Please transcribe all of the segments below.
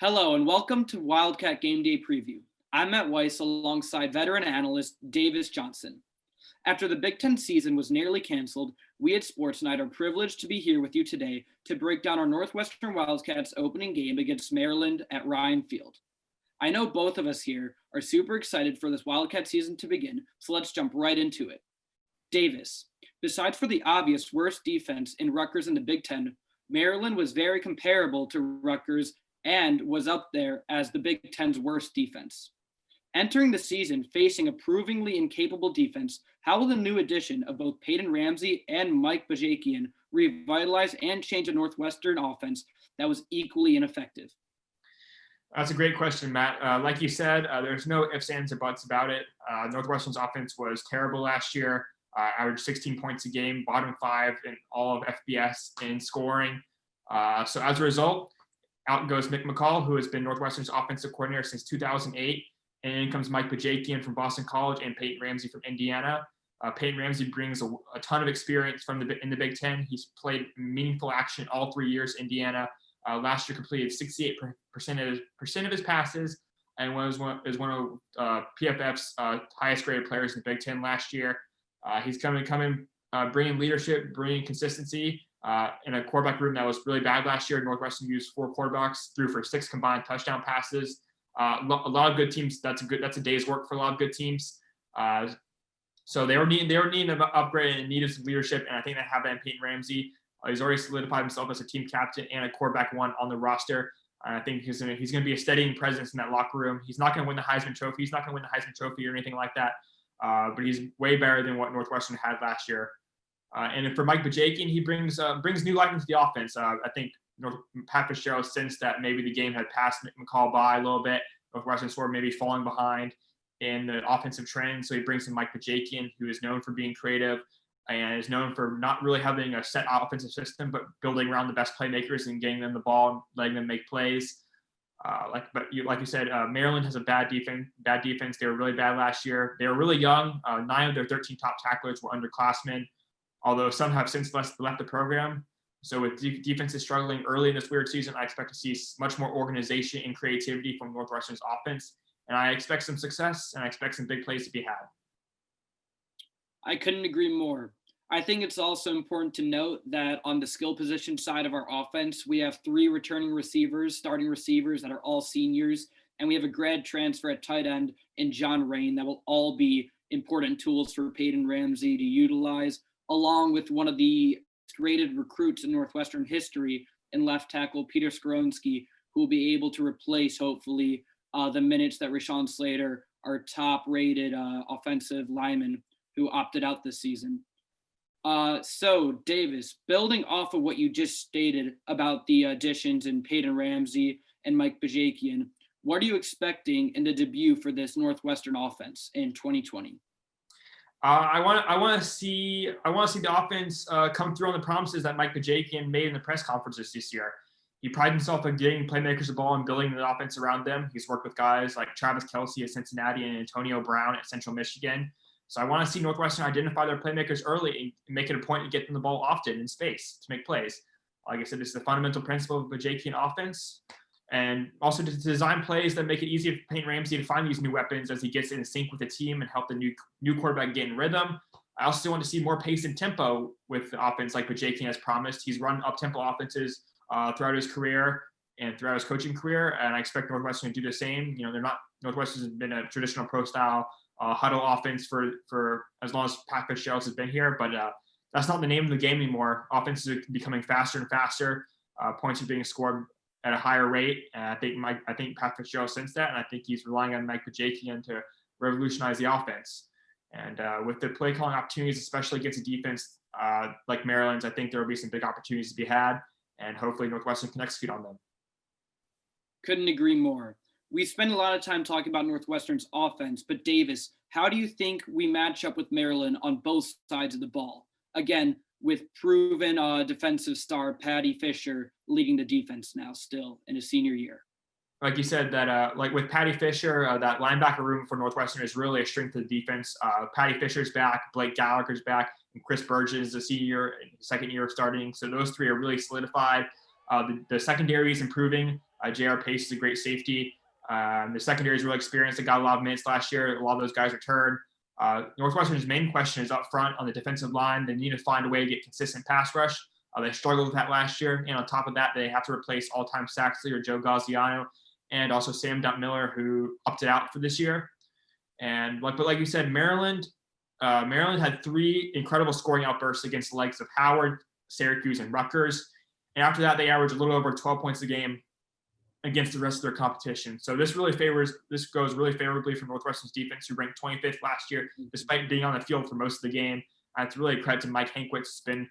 Hello and welcome to Wildcat Gameday Preview. I'm Matt Weiss alongside veteran analyst Davis Johnson. After the Big Ten season was nearly canceled, we at Sports Night are privileged to be here with you today to break down our Northwestern Wildcats opening game against Maryland at Ryan Field. I know both of us here are super excited for this Wildcat season to begin, so let's jump right into it. Davis, besides for the obvious worst defense in Rutgers in the Big Ten, Maryland was very comparable to Rutgers and was up there as the Big Ten's worst defense. Entering the season facing a provingly incapable defense, how will the new addition of both Peyton Ramsey and Mike Bajakian revitalize and change a Northwestern offense that was equally ineffective? That's a great question, Matt. Like you said, there's no ifs, ands, or buts about it. Northwestern's offense was terrible last year, averaged 16 points a game, bottom 5 in all of FBS in scoring. So as a result, out goes Mick McCall, who has been Northwestern's offensive coordinator since 2008. And in comes Mike Bajakian from Boston College and Peyton Ramsey from Indiana. Peyton Ramsey brings a ton of experience in the Big Ten. He's played meaningful action all 3 years in Indiana. Last year completed 68% of his passes and was one of PFF's highest graded players in the Big Ten last year. He's coming bringing leadership, bringing consistency. In a quarterback room that was really bad last year, Northwestern used 4 quarterbacks, threw for 6 combined touchdown passes. A lot of good teams. That's a day's work for a lot of good teams. So they were needing an upgrade and needed some leadership, and I think they have that in Peyton Ramsey. He's already solidified himself as a team captain and a quarterback one on the roster. I think he's going to be a steadying presence in that locker room. He's not going to win the Heisman Trophy. He's not going to win the Heisman Trophy or anything like that. But he's way better than what Northwestern had last year. And for Mike Bajakian, he brings new life into the offense. I think Pat Fitzgerald sensed that maybe the game had passed McCall by a little bit. Northwestern sort of maybe falling behind in the offensive trend. So he brings in Mike Bajakian, who is known for being creative and is known for not really having a set offensive system, but building around the best playmakers and getting them the ball and letting them make plays. Like you said, Maryland has a bad defense. They were really bad last year. They were really young. 9 of their 13 top tacklers were underclassmen, although some have since left the program. So with defenses struggling early in this weird season, I expect to see much more organization and creativity from Northwestern's offense. And I expect some success, and I expect some big plays to be had. I couldn't agree more. I think it's also important to note that on the skill position side of our offense, we have 3 starting receivers that are all seniors, and we have a grad transfer at tight end in John Rain that will all be important tools for Peyton Ramsey to utilize, along with one of the rated recruits in Northwestern history in left tackle Peter Skoronsky, who will be able to replace, hopefully, the minutes that Rashawn Slater, our top-rated offensive lineman, who opted out this season. So, Davis, building off of what you just stated about the additions in Peyton Ramsey and Mike Bajakian, what are you expecting in the debut for this Northwestern offense in 2020? I want to see the offense come through on the promises that Mike Bajakian made in the press conferences this year. He prided himself on getting playmakers the ball and building the offense around them. He's worked with guys like Travis Kelce at Cincinnati and Antonio Brown at Central Michigan. So I want to see Northwestern identify their playmakers early and make it a point to get them the ball often in space to make plays. Like I said, this is the fundamental principle of Bajakian offense. And also to design plays that make it easy for Peyton Ramsey to find these new weapons as he gets in sync with the team and help the new quarterback get in rhythm. I also want to see more pace and tempo with the offense like Bajakian has promised. He's run up-tempo offenses throughout his career and throughout his coaching career, and I expect Northwestern to do the same. Northwestern has been a traditional pro-style huddle offense for as long as Pat Fitzgerald has been here, but that's not the name of the game anymore. Offenses are becoming faster and faster. Points are being scored at a higher rate. And I think Pat Fitzgerald sensed that, and I think he's relying on Mike Bajakian to revolutionize the offense. And with the play calling opportunities, especially against a defense like Maryland's, I think there will be some big opportunities to be had, and hopefully Northwestern can execute on them. Couldn't agree more. We spend a lot of time talking about Northwestern's offense, but Davis, how do you think we match up with Maryland on both sides of the ball? Again, with proven defensive star Patty Fisher leading the defense now still in his senior year. Like you said, that like with Patty Fisher, that linebacker room for Northwestern is really a strength of the defense. Patty Fisher's back, Blake Gallagher's back, and Chris Burgess is a senior, second year starting. So those 3 are really solidified. The secondary is improving. J.R. Pace is a great safety. The secondary is really experienced. They got a lot of minutes last year. A lot of those guys returned. Northwestern's main question is up front on the defensive line. They need to find a way to get consistent pass rush. They struggled with that last year. And on top of that, they have to replace all-time sacks leader Joe Gaziano and also Sam Miller, who opted out for this year. But like you said, Maryland had 3 incredible scoring outbursts against the likes of Howard, Syracuse, and Rutgers. And after that, they averaged a little over 12 points a game against the rest of their competition. So this goes really favorably for Northwestern's defense, who ranked 25th last year, despite being on the field for most of the game. It's really a credit to Mike Hankwitz, who's been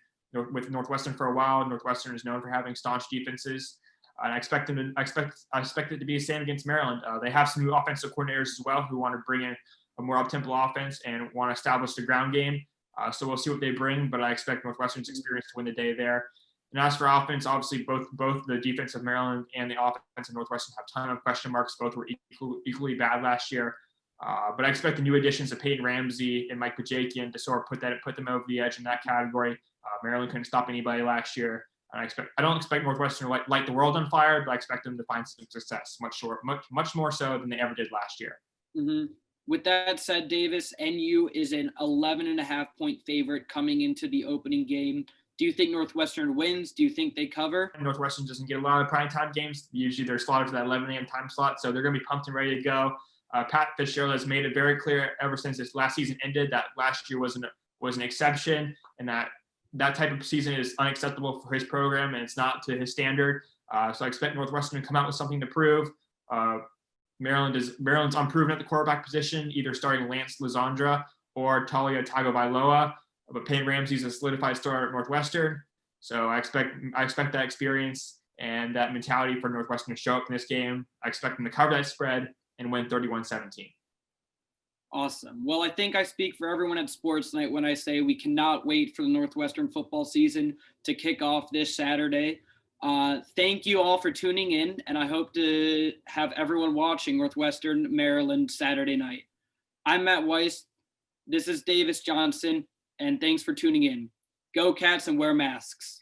with Northwestern for a while. Northwestern is known for having staunch defenses. And I expect it to be the same against Maryland. They have some new offensive coordinators as well who want to bring in a more up-tempo offense and want to establish the ground game. So we'll see what they bring, but I expect Northwestern's experience to win the day there. And as for offense, obviously both the defense of Maryland and the offense of Northwestern have a ton of question marks. Both were equally bad last year. But I expect the new additions of Peyton Ramsey and Mike Bajakian to sort of put them over the edge in that category. Maryland couldn't stop anybody last year. And I don't expect Northwestern to light the world on fire, but I expect them to find some success, much more so than they ever did last year. Mm-hmm. With that said, Davis, NU is an 11.5-point favorite coming into the opening game. Do you think Northwestern wins? Do you think they cover? Northwestern doesn't get a lot of primetime games. Usually they're slotted for that 11 a.m. time slot, so they're going to be pumped and ready to go. Pat Fitzgerald has made it very clear ever since this last season ended that last year was an exception, and that type of season is unacceptable for his program, and it's not to his standard. So I expect Northwestern to come out with something to prove. Maryland's unproven at the quarterback position, either starting Lance Lizandra or Talia Tagovailoa. But Peyton Ramsey's a solidified starter at Northwestern. So I expect that experience and that mentality for Northwestern to show up in this game. I expect them to cover that spread and win 31-17. Awesome. Well, I think I speak for everyone at Sports Night when I say we cannot wait for the Northwestern football season to kick off this Saturday. Thank you all for tuning in, and I hope to have everyone watching Northwestern Maryland Saturday night. I'm Matt Weiss. This is Davis Johnson, and thanks for tuning in. Go Cats and wear masks.